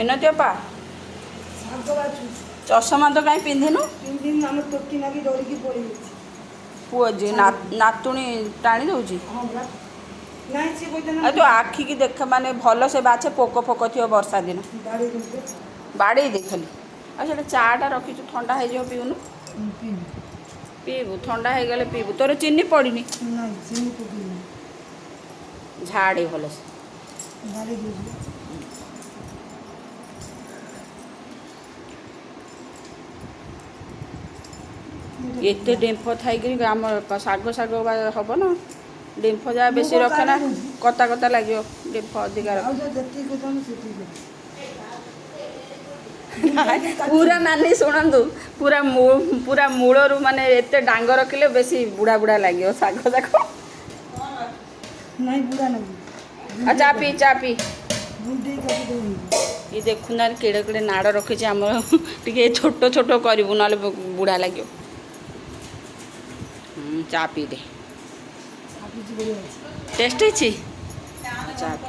ମିନତି ଅପା ଚଷମା ତ କାହିଁ ପିନ୍ଧିନୁ? ପୁଅ ଯେ ନାତୁଣୀ ଟାଣି ଦେଉଛି। ଆଉ ତୁ ଆଖିକି ଦେଖ ମାନେ ଭଲ ସେ ବାଛେ, ପୋକ ଫୋକ ଥିବ ବର୍ଷା ଦିନ। ବାଡ଼େଇ ଦେ ଖାଲି। ଆଉ ସେଟା ଚାଟା ରଖିଛୁ, ଥଣ୍ଡା ହେଇଯିବ, ପିଉନୁ। ପିଇବୁ, ଥଣ୍ଡା ହେଇଗଲେ ପିଇବୁ। ତୋର ଚିନି ପଡ଼ିନି? ଝାଡ଼େ ଭଲସେ। ଏତେ ଡେମ୍ଫ ଥାଇକିରି ଆମ ଶାଗ ହବ ନା। ଡେମ୍ଫ ଯାହା ବେଶୀ ରଖ ନା, କତା କତା ଲାଗିବ। ଡେମ୍ଫ ଅଧିକା ରଖ। ପୁରା ନାନୀ ଶୁଣନ୍ତୁ, ପୁରା ମୂଳରୁ ମାନେ ଏତେ ଡାଙ୍ଗ ରଖିଲେ ବେଶୀ ବୁଢ଼ା ବୁଢ଼ା ଲାଗିବ ଶାଗ ଯାକ। ଆଉ ଚା ପି, ଚା ପି। ଇଏ ଦେଖୁନାହାନ୍ତି କେଡ଼େ କେଡ଼େ ନାଡ଼ ରଖିଛି ଆମର। ଟିକେ ଛୋଟ ଛୋଟ କରିବୁ, ନହେଲେ ବୁଢ଼ା ଲାଗିବ। ଚା ପିଇ ଦେ। ଟେଷ୍ଟ ହେଇଛି? ଚା ପି।